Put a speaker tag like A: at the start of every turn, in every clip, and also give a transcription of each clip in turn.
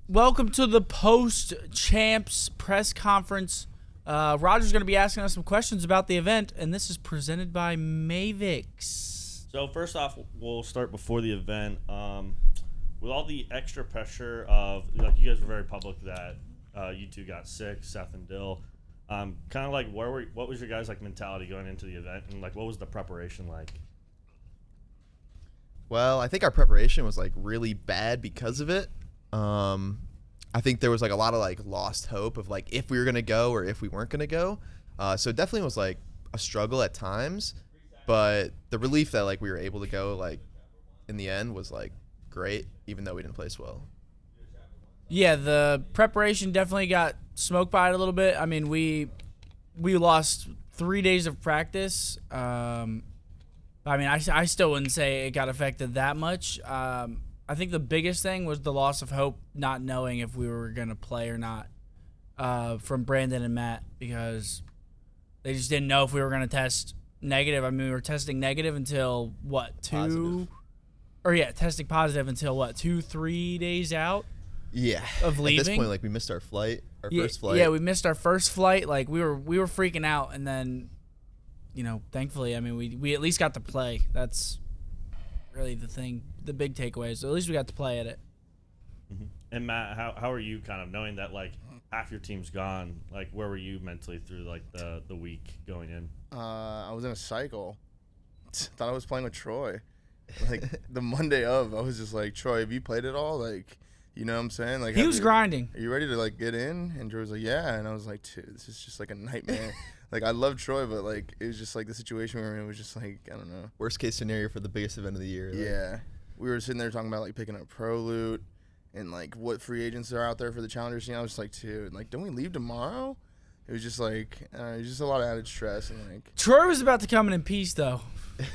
A: Welcome to the post champs press conference. Roger's going to be asking us some questions about the event, and this is presented by Mavix.
B: So first off, we'll start before the event. With all the extra pressure of, like, you guys were very public that you two got sick, Seth and Dill. Kind of like, what was your guys' like mentality going into the event, and like what was the preparation like?
C: Well, I think our preparation was like really bad because of it. I think there was like a lot of like lost hope of like if we were gonna go or if we weren't gonna go. So it definitely was like a struggle at times, but the relief that like we were able to go like in the end was like great, even though we didn't place well.
A: Yeah, the preparation definitely got smoked by it a little bit. I mean, we lost 3 days of practice. I mean, I still wouldn't say it got affected that much. I think the biggest thing was the loss of hope, not knowing if we were going to play or not, from Brandon and Matt, because they just didn't know if we were going to test negative. I mean, we were testing negative until, testing positive until, 2-3 days out?
C: Yeah.
A: Of leaving.
C: At this point, like, we missed our flight, first flight.
A: Yeah, we missed our first flight. Like, we were freaking out, and then, thankfully, I mean, we at least got to play. That's really the big takeaway. So at least we got to play at it.
B: Mm-hmm. And Matt, how are you kind of knowing that like half your team's gone? Like, where were you mentally through like the week going in?
D: I was in a cycle. Thought I was playing with Troy. Like the Monday of, I was just like, Troy, have you played it all? Like, you know what I'm saying? Like,
A: he was grinding.
D: Are you ready to like get in? And Troy was like, yeah. And I was like, dude, this is just like a nightmare. Like, I love Troy, but like it was just like the situation we were in was just like, I don't know.
C: Worst case scenario for the biggest event of the year.
D: Yeah. We were sitting there talking about like picking up pro loot and like what free agents are out there for the challenger scene. I was just like, dude, like, don't we leave tomorrow? It was just like, it was just a lot of added stress and like.
A: Troy was about to come in peace though.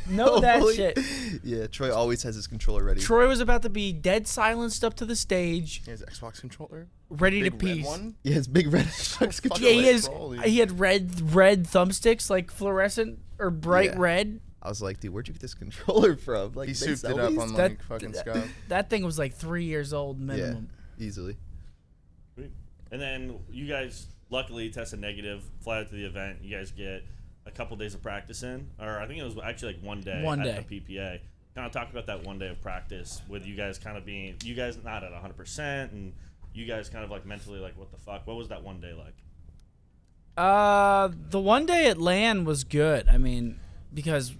A: Know that shit.
C: Yeah, Troy always has his controller ready.
A: Troy was about to be dead silenced up to the stage.
D: He has an Xbox controller.
A: Ready
D: Big
A: to peace.
D: Red one?
C: Yeah, his big red Xbox controller.
A: Yeah, he had red thumbsticks, like fluorescent or bright red.
C: I was like, dude, where'd you get this controller from? Like,
D: he souped it up on like fucking Scott.
A: That thing was like 3 years old minimum.
C: Yeah, easily.
B: And then you guys luckily tested negative, fly out to the event. You guys get a couple days of practice in, or I think it was actually like one day at the PPA. Kind of talk about that 1 day of practice with you guys kind of being, you guys not at 100%, and you guys kind of like mentally like, what the fuck? What was that 1 day like?
A: The 1 day at LAN was good. I mean, because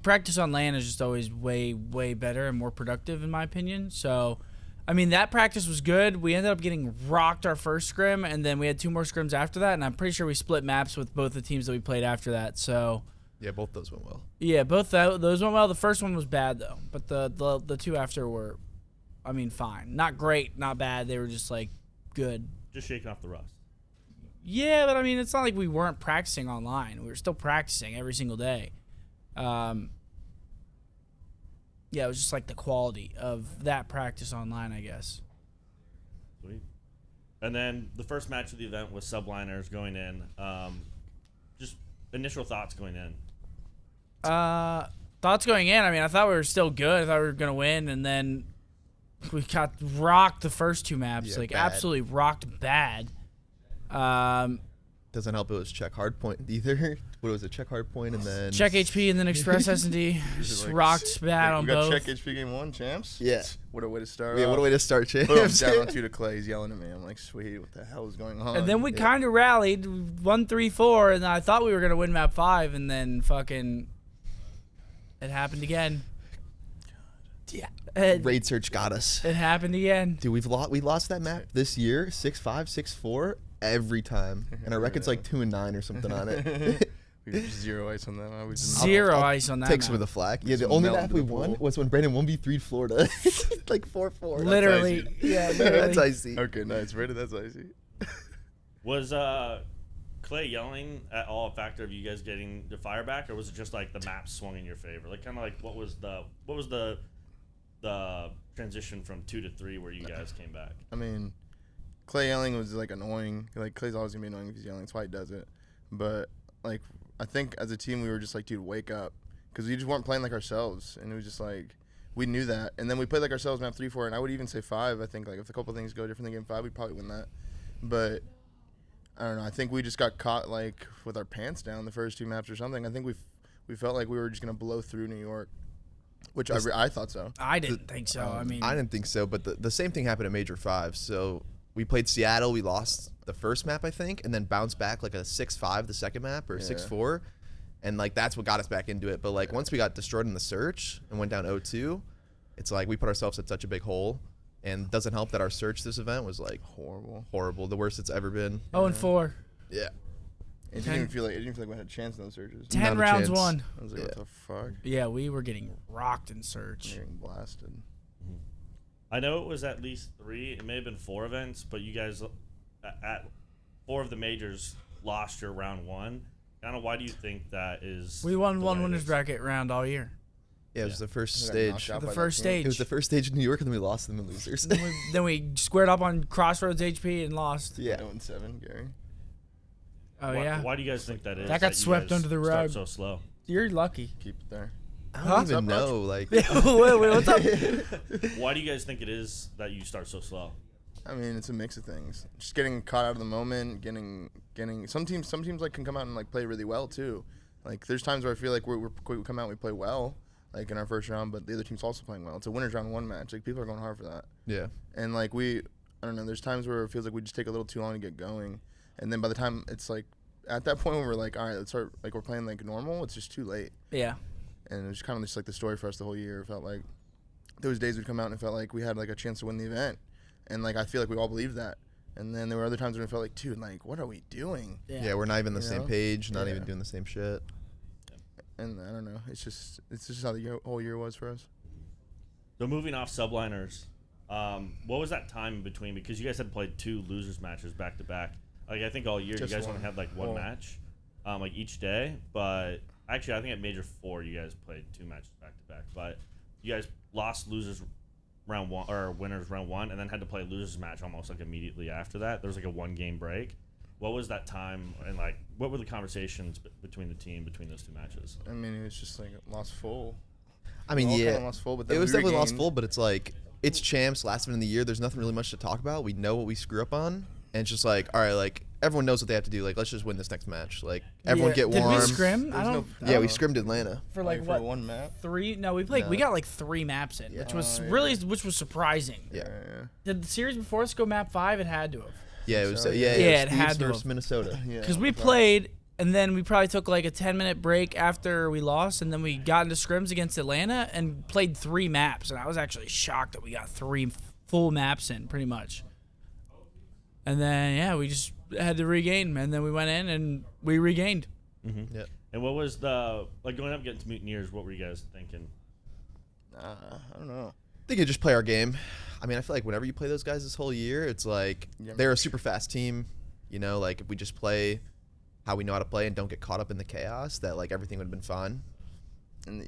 A: practice on LAN is just always way, way better and more productive in my opinion. So, I mean, that practice was good. We ended up getting rocked our first scrim, and then we had 2 more scrims after that, and I'm pretty sure we split maps with both the teams that we played after that. So,
C: yeah, both those went well.
A: Yeah, both those went well. The first one was bad though, but the 2 after were, fine. Not great, not bad. They were just like good.
B: Just shaking off the rust.
A: Yeah, but I mean, it's not like we weren't practicing online. We were still practicing every single day. Yeah, it was just like the quality of that practice online, I guess.
B: Sweet. And then the first match of the event was subliners going in. Just initial thoughts going in.
A: Thoughts going in. I mean, I thought we were still good. I thought we were gonna win, and then we got rocked the first 2 maps, bad. Absolutely rocked bad.
C: Doesn't help it was check hard point either. What was it? Check hard point and then
A: check HP and then express S&D. Just like, rocked bad on both.
D: We got check HP game 1 champs.
C: Yeah.
D: What a way to start.
C: Yeah, what a way to start champs.
D: Boom, down on 2 to Clay. He's yelling at me. I'm like, sweet. What the hell is going on?
A: And then we kind of rallied 1-3-4, and I thought we were gonna win map 5, and then fucking it happened again. Yeah.
C: Raid search got us.
A: It happened again.
C: Dude, we lost that map this year 6-5, 6-4 every time, and our record's like 2-9 or something on it.
D: We have 0 ice on that map.
A: Zero ice on that
C: Takes
A: map.
C: with a flag. Yeah, the only map we won was when Brandon 1v3'd Florida. Like 4-4.
A: Literally. Yeah, literally.
C: That's icy.
D: Okay, nice. Rated, that's icy.
B: Was Clay yelling at all a factor of you guys getting the fire back, or was it just like the map swung in your favor? Like kind of like what was the transition from 2 to 3 where you guys came back?
D: I mean, Clay yelling was like annoying. Like Clay's always gonna be annoying if he's yelling. That's why he does it. But like I think as a team we were just like, dude, wake up, because we just weren't playing like ourselves, and it was just like we knew that. And then we played like ourselves map 3-4, and I would even say 5. I think like if a couple things go different than game 5, we'd probably win that. But I don't know. I think we just got caught like with our pants down the first 2 maps or something. I think we felt like we were just gonna blow through New York, which I thought so.
A: I didn't think so. I mean,
C: I didn't think so, but the same thing happened at Major 5. So we played Seattle. We lost the first map, I think, and then bounced back like a 6-5 the second map or 6-4. And, like, that's what got us back into it. But, like, once we got destroyed in the search and went down 0-2, it's like we put ourselves at such a big hole. And it doesn't help that our search this event was, like, horrible. The worst it's ever been.
A: 0-4.
C: Yeah.
D: It didn't even feel like we had a chance in those searches.
A: 10 rounds won.
D: I was like, what the fuck?
A: Yeah, we were getting rocked in search.
D: Getting blasted.
B: I know it was at least 3. It may have been 4 events, but you guys at 4 of the majors lost your round 1. Kind of why do you think that is?
A: We won one winners bracket round all year.
C: Yeah, it was the first stage.
A: The first stage.
C: It was the first stage in New York, and then we lost them in losers.
A: then we squared up on Crossroads HP and lost.
C: Yeah.
D: 0-7, Gary.
A: Oh, yeah?
B: Why do you guys think that is?
A: That got swept under the rug.
B: So slow.
A: You're lucky.
D: Keep it there.
C: I don't even know. Like,
A: wait, what's up?
B: Why do you guys think it is that you start so slow?
D: I mean, it's a mix of things. Just getting caught out of the moment, getting. Some teams like can come out and like play really well too. Like there's times where I feel like we come out and we play well, like in our first round, but the other team's also playing well. It's a winners round 1 match. Like people are going hard for that.
C: yeah.
D: And like I don't know. There's times where it feels like we just take a little too long to get going, and then by the time it's like at that point when we're like, all right, let's start. Like we're playing like normal. It's just too late.
A: Yeah.
D: And it was kind of just like the story for us the whole year. It felt like there was days we'd come out and it felt like we had like a chance to win the event. And, like, I feel like we all believed that. And then there were other times when it felt like, dude, like, what are we doing?
C: Yeah, we're not even the
D: You
C: same
D: know?
C: page, not even doing the same shit.
D: And I don't know. It's just how the whole year was for us.
B: So moving off subliners, what was that time in between? Because you guys had played 2 losers matches back to back. Like I think all year
D: Just
B: you guys
D: one.
B: only had like 1 match, like each day. But actually, I think at Major 4 you guys played 2 matches back to back. But you guys lost losers round 1 or winners round 1, and then had to play a losers match almost like immediately after that. There was like a 1-game break. What was that time, and like what were the conversations between the team between those 2 matches?
D: I mean, it was just like lost full.
C: I mean,
D: We all
C: yeah,
D: kinda lost full, but then
C: it was
D: we
C: definitely lost
D: regained.
C: full, but it's like it's champs, last event in the year. There's nothing really much to talk about. We know what we screw up on, and it's just like, all right, like everyone knows what they have to do. Like, let's just win this next match. Like, everyone get warm.
A: Did we scrim? I don't.
C: Yeah, we scrimmed Atlanta.
A: For like
D: for
A: what?
D: 1 map.
A: 3? No, we played.
C: No.
A: We got like 3 maps in, which was which was surprising.
C: Yeah.
A: Did the series before us go map 5? It had to have.
C: Yeah, it was.
D: So,
C: Yeah,
A: it
C: Steve's
A: had to
C: versus
A: have.
C: Minnesota.
D: Yeah.
A: Because we played, and then we probably took like a 10-minute break after we lost, and then we got into scrims against Atlanta and played 3 maps. And I was actually shocked that we got 3 full maps in, pretty much. And then, yeah, we just had to regain, and then we went in and we regained.
B: Mm-hmm.
C: Yeah.
B: And what was the like going up getting to Mutineers? What were you guys thinking?
D: I don't know.
C: I think you just play our game. I mean, I feel like whenever you play those guys this whole year, it's like they're a super fast team. You know, like if we just play how we know how to play and don't get caught up in the chaos, that like everything would have been fine.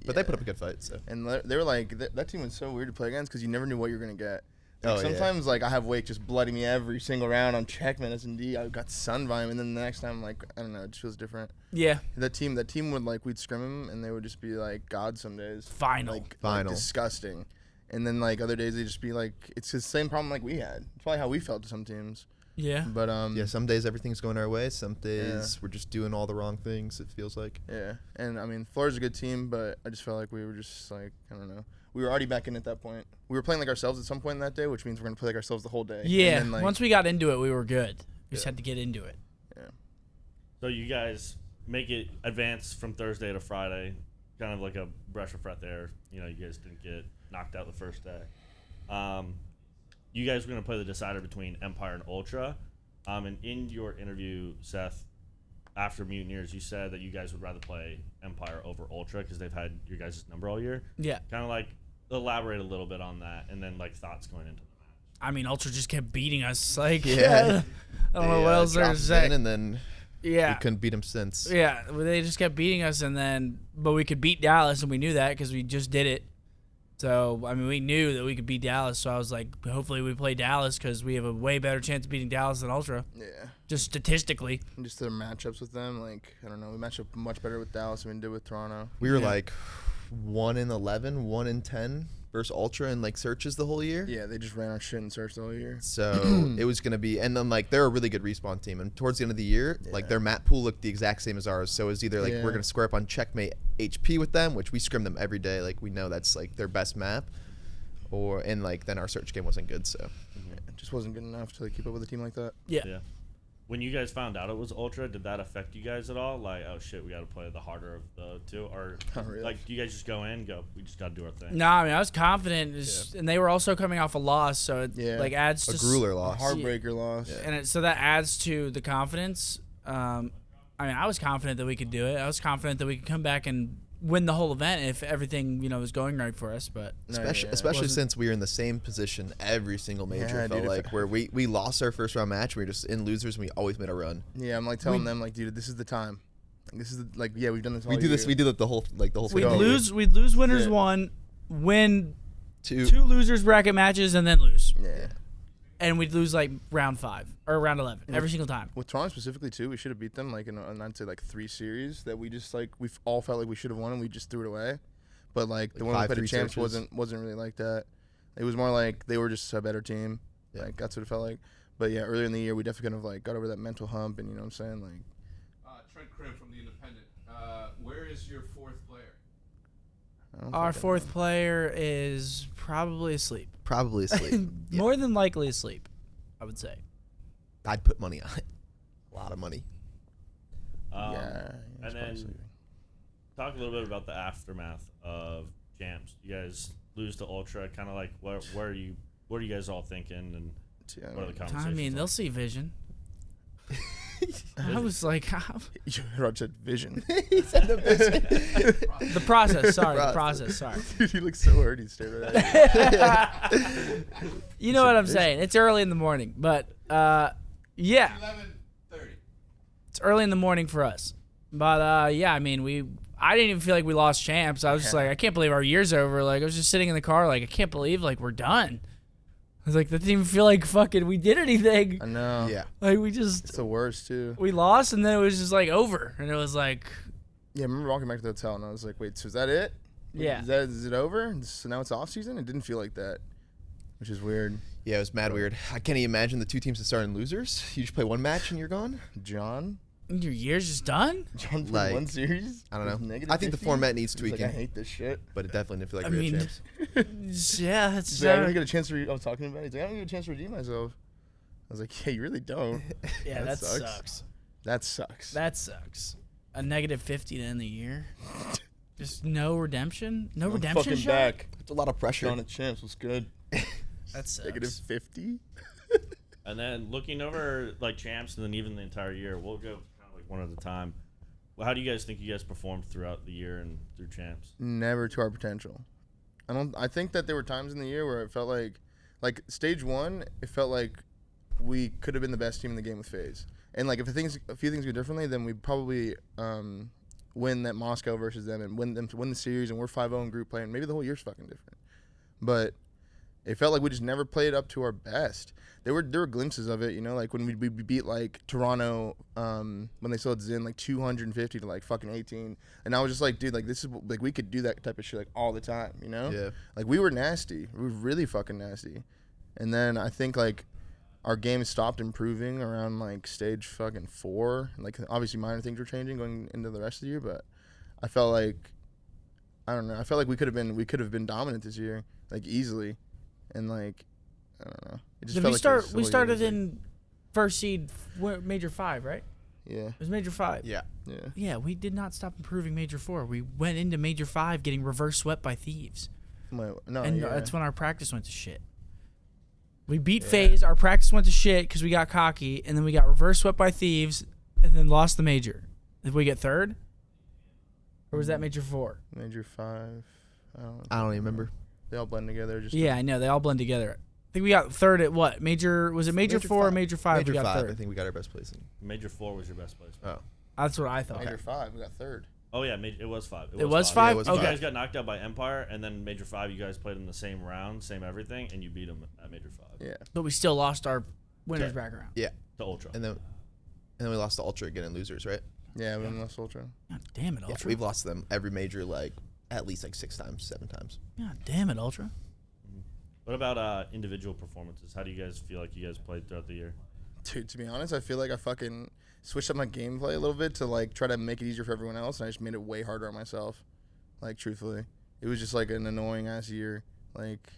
C: But they put up a good fight. So.
D: And they were like, that team was so weird to play against because you never knew what you were going to get. Like,
C: Oh,
D: sometimes, like, I have Wake just bloody me every single round on checkman, S&D. I got Sunvime, and then the next time, like, I don't know, it just feels different.
A: Yeah.
D: That team would, like, we'd scrim them, and they would just be, like, God some days.
A: Final.
D: Like disgusting. And then, like, other days, they'd just be, like, it's the same problem like we had. It's probably how we felt to some teams.
A: Yeah.
D: But,
C: Yeah, some days everything's going our way. Some days we're just doing all the wrong things, it feels like.
D: Yeah. And, I mean, Florida's a good team, but I just felt like we were just, like, I don't know. We were already back in at that point. We were playing like ourselves at some point in that day, which means we're going to play like ourselves the whole day.
A: Yeah.
D: And then, like,
A: Once we got into it, we were good. We just had to get into it.
D: Yeah.
B: So you guys make it advance from Thursday to Friday, kind of like a brush of fret there. You know, you guys didn't get knocked out the first day. You guys were going to play the decider between Empire and Ultra. And in your interview, Seth, after Mutineers, you said that you guys would rather play Empire over Ultra because they've had your guys' number all year.
A: Yeah.
B: Kind of like elaborate a little bit on that, and then like thoughts going into the match.
A: I mean, Ultra just kept beating us. Like,
C: Yeah.
A: I don't know what else there to
C: dropped
A: say.
C: in and then
A: Yeah.
C: we couldn't beat them since.
A: Yeah, well, they just kept beating us, but we could beat Dallas, and we knew that because we just did it. So, I mean, we knew that we could beat Dallas, so I was like, hopefully we play Dallas because we have a way better chance of beating Dallas than Ultra,
D: Yeah.
A: just statistically.
D: And just their matchups with them, like, I don't know. We matched up much better with Dallas than we did with Toronto.
C: We were like 1-11, 1-10 versus Ultra and like searches the whole year.
D: Yeah, they just ran our shit in search the whole year.
C: So it was gonna be, and then like they're a really good respawn team, and towards the end of the year, like their map pool looked the exact same as ours. So it was either like we're gonna square up on checkmate HP with them, which we scrim them every day. Like we know that's like their best map, and like then our search game wasn't good. So
D: it just wasn't good enough to like, keep up with a team like that.
B: Yeah. When you guys found out it was Ultra, did that affect you guys at all? Like, oh shit, we got to play the harder of the two, or
D: really.
B: like, do you guys just go in, we just got to do our thing?
A: No, I mean I was confident, and they were also coming off a loss, so it like adds
C: a
A: to
C: grueler loss,
D: heartbreaker loss,
A: and so that adds to the confidence. I mean, I was confident that we could do it. I was confident that we could come back and win the whole event if everything was going right for us. But
C: especially since we were in the same position every single major. It felt like where we lost our first round match, we were just in losers, and we always made a run.
D: Yeah, I'm like telling them like, dude, this is the time. Like, this is we've done this.
C: We do that the whole
A: we'd lose winners one, win two losers bracket matches, and then lose.
D: Yeah.
A: And we'd lose like round 5 or round 11 every single time.
D: With Toronto specifically too, we should have beat them like in I'd say like 3 series that we just like we all felt like we should have won and we just threw it away. But like the one we played at Champs wasn't really like that. It was more like they were just a better team. Yeah. Like that's what it felt like. But yeah, earlier in the year we definitely kind of like got over that mental hump, and you know what I'm saying, like.
E: Trent Krim from the Independent. Where is your 4th player?
A: Our 4th player is probably asleep. More than likely asleep, I would say.
C: I'd put money on it. A lot of money.
B: And then talk a little bit about the aftermath of Champs. You guys lose to Ultra. Kind of like what are you guys all thinking, and what are the conversations?
A: I mean, they'll see vision. I was like,
D: you said vision.
C: He said the vision.
A: The process. Sorry.
D: Dude, he looks so hurt. He stared right at
A: you. You know what I'm saying? It's early in the morning, but yeah.
E: 11:30.
A: It's early in the morning for us, but yeah. I mean, I didn't even feel like we lost Champs. I was just like, I can't believe our year's over. Like, I was just sitting in the car, like, I can't believe like we're done. I was like, that didn't even feel like fucking we did anything.
D: I know.
C: Yeah.
A: Like, we just.
D: It's the worst, too.
A: We lost, and then it was just, like, over. And it was like.
D: Yeah, I remember walking back to the hotel, and I was like, wait, so is that it?
A: Yeah.
D: Is it over? So now it's off season? It didn't feel like that, which is weird.
C: Yeah, it was mad weird. I can't even imagine the 2 teams that start in losers. You just play 1 match, and you're gone?
D: John?
A: Your year's just done?
D: John played 1 series?
C: I don't know. I think the format needs tweaking.
D: Like, I hate this shit.
C: But it definitely didn't feel like we were Champs.
A: Yeah, that's
D: He's like, I don't get a chance to I was talking about it. He's like, I don't get a chance to redeem myself. I was like, yeah, you really don't.
A: Yeah, that sucks.
D: That sucks.
A: That sucks. A -50 to end the year. Just no redemption? No redemption
D: fucking
A: shot?
D: back.
C: It's a lot of pressure.
D: John at Champs was good.
A: That sucks.
D: -50?
B: And then looking over like Champs and then even the entire year, we'll go kind of like one at a time. Well, how do you guys think you guys performed throughout the year and through Champs?
D: Never to our potential. I think that there were times in the year where it felt like stage 1, it felt like we could have been the best team in the game with FaZe. And like if a few things go differently, then we'd probably win that Moscow versus them and win the series, and we're 5-0 in group play, and maybe the whole year's fucking different. But it felt like we just never played up to our best. There were glimpses of it, you know, like when we beat like Toronto when they still had Zin like 250 to like fucking 18, and I was just like, dude, like this is like we could do that type of shit like all the time, you know?
C: Yeah.
D: Like we were nasty. We were really fucking nasty. And then I think like our game stopped improving around like stage fucking 4. Like obviously minor things were changing going into the rest of the year, but I felt like I don't know. I felt like we could have been dominant this year, like easily, and like I don't know. It just felt
A: we started in first seed major 5, right?
D: Yeah.
A: It was major 5.
C: Yeah.
D: Yeah.
A: Yeah, we did not stop improving major 4. We went into major 5 getting reverse swept by Thieves. That's when our practice went to shit. We beat FaZe, our practice went to shit because we got cocky, and then we got reverse swept by Thieves, and then lost the major. Did we get 3rd? Or was that major 4?
D: Major 5.
C: I don't even remember.
D: They all blend together.
A: I know. They all blend together. I think we got 3rd at what? Was it major 4 or major 5?
C: Major
A: we got
C: 5.
A: 3rd.
C: I think we got our best placing.
B: Major 4 was your best place.
C: Oh.
A: That's what I thought.
D: Major 5, we got 3rd.
B: Oh yeah, it was 5.
A: It was 5?
C: Yeah, it was
B: You
C: 5.
B: guys got knocked out by Empire, and then Major 5, you guys played in the same round, same everything, and you beat them at Major 5.
D: Yeah.
A: But we still lost our winners background.
C: Yeah.
B: To Ultra.
C: And then we lost to Ultra again in losers, right?
D: Yeah, we lost Ultra.
A: God damn it, Ultra.
C: Yeah, we've lost them every major like at least like 6 times, 7 times.
A: God damn it, Ultra.
B: What about individual performances? How do you guys feel like you guys played throughout the year?
D: Dude, to be honest, I feel like I fucking switched up my gameplay a little bit to like try to make it easier for everyone else, and I just made it way harder on myself. Like, truthfully, it was just like an annoying ass year. Like,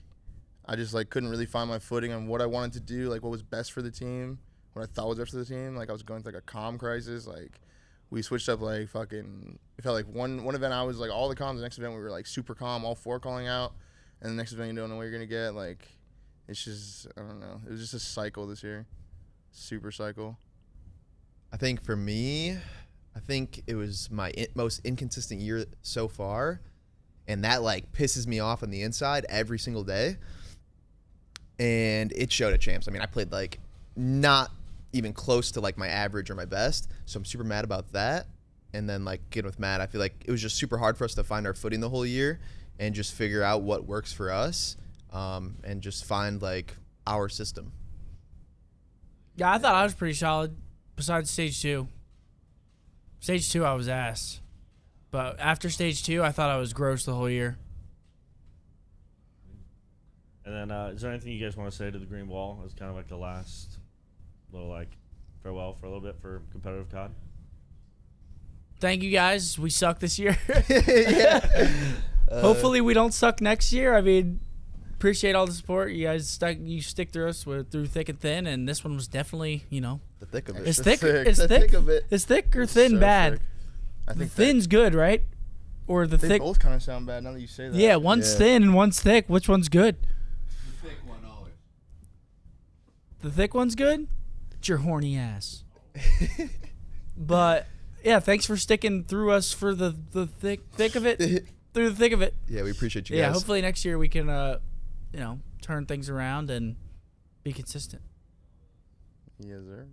D: I just like couldn't really find my footing on what I wanted to do, like what was best for the team, what I thought was best for the team. Like, I was going through like a comm crisis. Like, we switched up like fucking. It felt like one event I was like all the comms. The next event we were like super calm, all four calling out, and the next event you don't know what you're gonna get. Like, it's just, I don't know. It was just a cycle this year. Super cycle.
C: I think for me, I think it was my most inconsistent year so far, and that like pisses me off on the inside every single day. And it showed at Champs. I mean, I played like not even close to like my average or my best, so I'm super mad about that. And then like getting with Matt, I feel like it was just super hard for us to find our footing the whole year and just figure out what works for us, and just find like our system.
A: Yeah, I thought I was pretty solid besides stage 2. Stage 2, I was ass. But after stage 2, I thought I was gross the whole year.
B: And then, is there anything you guys want to say to the Green Wall as kind of like the last little like farewell for a little bit for competitive COD?
A: Thank you guys. We suck this year.
C: Yeah.
A: Hopefully we don't suck next year. I mean, appreciate all the support. You guys stick through us through thick and thin, and this one was definitely,
C: The thick of it.
A: It's thick.
D: thick.
A: It's
C: The
A: thick.
C: thick of it.
A: It's thick or
D: It's
A: thin
D: so
A: bad.
D: thick. I
A: The
D: think
A: thin's good, right? Or the
D: they
A: thick.
D: both kind of sound bad now that you say that.
A: Yeah, one's
C: Yeah.
A: thin and one's thick. Which one's good?
E: The thick one always.
A: The thick one's good? It's your horny ass. But yeah, thanks for sticking through us for the thick of it. Through the thick of it.
C: Yeah, we appreciate you
A: Yeah,
C: guys.
A: hopefully next year we can turn things around and be consistent.
D: Yes, sir.